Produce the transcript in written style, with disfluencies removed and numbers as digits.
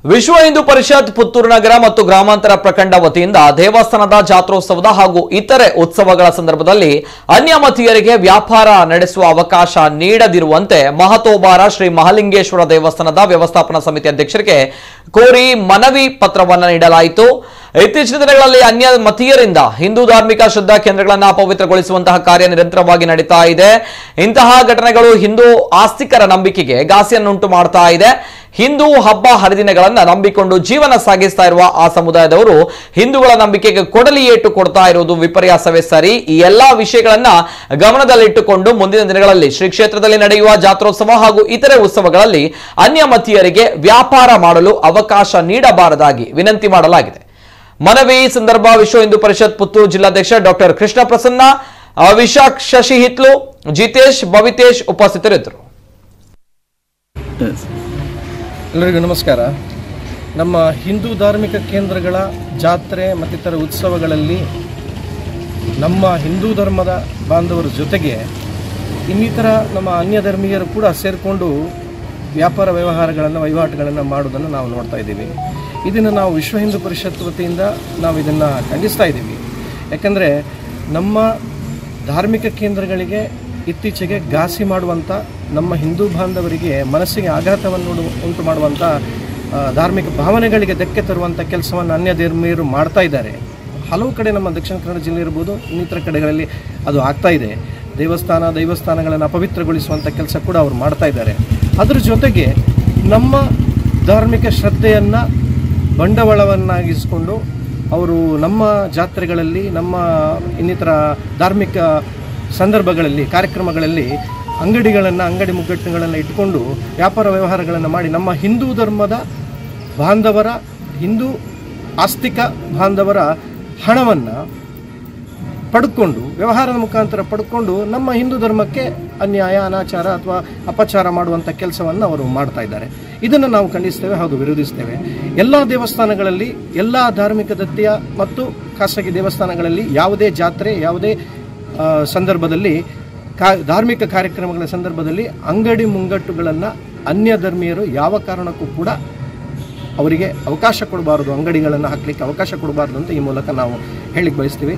ವಿಶ್ವ ಹಿಂದೂ ಪರಿಷತ್ ಪುತ್ತೂರು ನಗರ ಮತ್ತು ಗ್ರಾಮಾಂತರ ಪ್ರಖಂಡ ವತಿಯಿಂದ ದೇವಸ್ಥಾನದ ಜಾತ್ರೋತ್ಸವದ ಹಾಗೂ ಇತರೆ ಉತ್ಸವಗಳ ಸಂದರ್ಭದಲ್ಲಿ ಅನ್ಯಮತೀಯರಿಗೆ ವ್ಯಾಪಾರ ನಡೆಸುವ ಅವಕಾಶ ನೀಡದಿರುವಂತೆ ಮಹತೋಬಾರ ಶ್ರೀ ಮಹಾಲಿಂಗೇಶ್ವರ ದೇವಸ್ಥಾನದ ವ್ಯವಸ್ಥಾಪನಾ ಸಮಿತಿ ಅಧ್ಯಕ್ಷರಿಗೆ ಕೋರಿ ಮನವಿ ಪತ್ರವನ್ನು ನೀಡಲಾಯಿತು. ಇತ್ತೀಚಿನ ದಿನಗಳಲ್ಲಿ ಅನ್ಯ ಮತೀಯರಿಂದ ಹಿಂದೂ ಧಾರ್ಮಿಕ ಶ್ರದ್ಧಾ ಕೇಂದ್ರಗಳನ್ನು ಅಪವಿತ್ರಗೊಳಿಸುವಂತಹ ಕಾರ್ಯ ನಿರಂತರವಾಗಿ ನಡೀತಾ ಇದೆ. ಇಂತಹ ಘಟನೆಗಳು ಹಿಂದೂ ಆಸ್ತಿಕರ ನಂಬಿಕೆಗೆ ಘಾಸಿಯನ್ನುಂಟು ಮಾಡ್ತಾ ಇದೆ. ಹಿಂದೂ ಹಬ್ಬ ಹರಿದಿನಗಳನ್ನು ನಂಬಿಕೊಂಡು ಜೀವನ ಸಾಗಿಸ್ತಾ ಇರುವ ಆ ಸಮುದಾಯದವರು ಹಿಂದೂಗಳ ನಂಬಿಕೆಗೆ ಕೊಡಲಿ ಏಟು ಕೊಡ್ತಾ ಇರುವುದು ವಿಪರ್ಯಾಸವೇ ಸರಿ. ಈ ಎಲ್ಲಾ ವಿಷಯಗಳನ್ನ ಗಮನದಲ್ಲಿಟ್ಟುಕೊಂಡು ಮುಂದಿನ ದಿನಗಳಲ್ಲಿ ಶ್ರೀ ಕ್ಷೇತ್ರದಲ್ಲಿ ನಡೆಯುವ ಜಾತ್ರೋತ್ಸವ ಹಾಗೂ ಇತರೆ ಉತ್ಸವಗಳಲ್ಲಿ ಅನ್ಯಮತೀಯರಿಗೆ ವ್ಯಾಪಾರ ಮಾಡಲು ಅವಕಾಶ ನೀಡಬಾರದಾಗಿ ವಿನಂತಿ ಮಾಡಲಾಗಿದೆ. ಮನವಿ ಸಂದರ್ಭ ವಿಶ್ವ ಹಿಂದೂ ಪರಿಷತ್ ಪುತ್ತೂರು ಜಿಲ್ಲಾಧ್ಯಕ್ಷ ಡಾಕ್ಟರ್ ಕೃಷ್ಣ ಪ್ರಸನ್ನ, ವಿಶಾಖ್ ಶಶಿ ಹಿತ್ಲು, ಜಿತೇಶ್ ಭವಿತೇಶ್ ಉಪಸ್ಥಿತರಿದ್ದರು. ಎಲ್ಲರಿಗೂ ನಮಸ್ಕಾರ. ನಮ್ಮ ಹಿಂದೂ ಧಾರ್ಮಿಕ ಕೇಂದ್ರಗಳ ಜಾತ್ರೆ ಮತ್ತಿತರ ಉತ್ಸವಗಳಲ್ಲಿ ನಮ್ಮ ಹಿಂದೂ ಧರ್ಮದ ಬಾಂಧವರ ಜೊತೆಗೆ ಇನ್ನಿತರ ನಮ್ಮ ಅನ್ಯ ಧರ್ಮೀಯರು ಕೂಡ ಸೇರಿಕೊಂಡು ವ್ಯಾಪಾರ ವಹಿವಾಟುಗಳನ್ನು ಮಾಡೋದನ್ನು ನಾವು ನೋಡ್ತಾ ಇದ್ದೀವಿ. ಇದನ್ನು ನಾವು ವಿಶ್ವ ಹಿಂದೂ ಪರಿಷತ್ ವತಿಯಿಂದ ನಾವು ಇದನ್ನು ಖಂಡಿಸ್ತಾ ಇದ್ದೀವಿ. ಯಾಕಂದರೆ ನಮ್ಮ ಧಾರ್ಮಿಕ ಕೇಂದ್ರಗಳಿಗೆ ಇತ್ತೀಚೆಗೆ ಘಾಸಿ ಮಾಡುವಂಥ, ನಮ್ಮ ಹಿಂದೂ ಬಾಂಧವರಿಗೆ ಮನಸ್ಸಿಗೆ ಆಘಾತವನ್ನು ಉಂಟು ಮಾಡುವಂಥ, ಧಾರ್ಮಿಕ ಭಾವನೆಗಳಿಗೆ ಧಕ್ಕೆ ತರುವಂಥ ಕೆಲಸವನ್ನು ಅನ್ಯ ಧರ್ಮೀಯರು ಮಾಡ್ತಾ ಇದ್ದಾರೆ. ಹಲವು ಕಡೆ ನಮ್ಮ ದಕ್ಷಿಣ ಕನ್ನಡ ಜಿಲ್ಲೆ ಇರ್ಬೋದು, ಇನ್ನಿತರ ಕಡೆಗಳಲ್ಲಿ ಅದು ಆಗ್ತಾ ಇದೆ. ದೈವಸ್ಥಾನಗಳನ್ನು ಅಪವಿತ್ರಗೊಳಿಸುವಂಥ ಕೆಲಸ ಕೂಡ ಅವರು ಮಾಡ್ತಾ ಇದ್ದಾರೆ. ಅದರ ಜೊತೆಗೆ ನಮ್ಮ ಧಾರ್ಮಿಕ ಶ್ರದ್ಧೆಯನ್ನು ಬಂಡವಾಳವನ್ನಾಗಿಸಿಕೊಂಡು ಅವರು ನಮ್ಮ ಜಾತ್ರೆಗಳಲ್ಲಿ, ನಮ್ಮ ಇನ್ನಿತರ ಧಾರ್ಮಿಕ ಸಂದರ್ಭಗಳಲ್ಲಿ, ಕಾರ್ಯಕ್ರಮಗಳಲ್ಲಿ ಅಂಗಡಿ ಮುಗ್ಗಟ್ಟುಗಳನ್ನು ಇಟ್ಕೊಂಡು ವ್ಯಾಪಾರ ವ್ಯವಹಾರಗಳನ್ನು ಮಾಡಿ ನಮ್ಮ ಹಿಂದೂ ಧರ್ಮದ ಬಾಂಧವರ, ಹಿಂದೂ ಆಸ್ತಿಕ ಬಾಂಧವರ ಹಣವನ್ನು ಪಡ್ಕೊಂಡು, ವ್ಯವಹಾರದ ಮುಖಾಂತರ ಪಡ್ಕೊಂಡು ನಮ್ಮ ಹಿಂದೂ ಧರ್ಮಕ್ಕೆ ಅನ್ಯಾಯ, ಅನಾಚಾರ ಅಥವಾ ಅಪಚಾರ ಮಾಡುವಂಥ ಕೆಲಸವನ್ನು ಅವರು ಮಾಡ್ತಾ ಇದ್ದಾರೆ. ಇದನ್ನು ನಾವು ಖಂಡಿಸ್ತೇವೆ ಹಾಗೂ ವಿರೋಧಿಸ್ತೇವೆ. ಎಲ್ಲ ದೇವಸ್ಥಾನಗಳಲ್ಲಿ, ಎಲ್ಲ ಧಾರ್ಮಿಕ ದತ್ತೀಯ ಮತ್ತು ಖಾಸಗಿ ದೇವಸ್ಥಾನಗಳಲ್ಲಿ ಯಾವುದೇ ಜಾತ್ರೆ, ಯಾವುದೇ ಸಂದರ್ಭದಲ್ಲಿ, ಧಾರ್ಮಿಕ ಕಾರ್ಯಕ್ರಮಗಳ ಸಂದರ್ಭದಲ್ಲಿ ಅಂಗಡಿ ಮುಂಗಟ್ಟುಗಳನ್ನು ಅನ್ಯ ಧರ್ಮೀಯರು ಯಾವ ಕಾರಣಕ್ಕೂ ಕೂಡ ಅವರಿಗೆ ಅವಕಾಶ ಕೊಡಬಾರದು, ಅಂಗಡಿಗಳನ್ನು ಹಾಕಲಿಕ್ಕೆ ಅವಕಾಶ ಕೊಡಬಾರ್ದು ಅಂತ ಈ ಮೂಲಕ ನಾವು ಹೇಳಿಕ್ಕೆ ಬಯಸ್ತೀವಿ.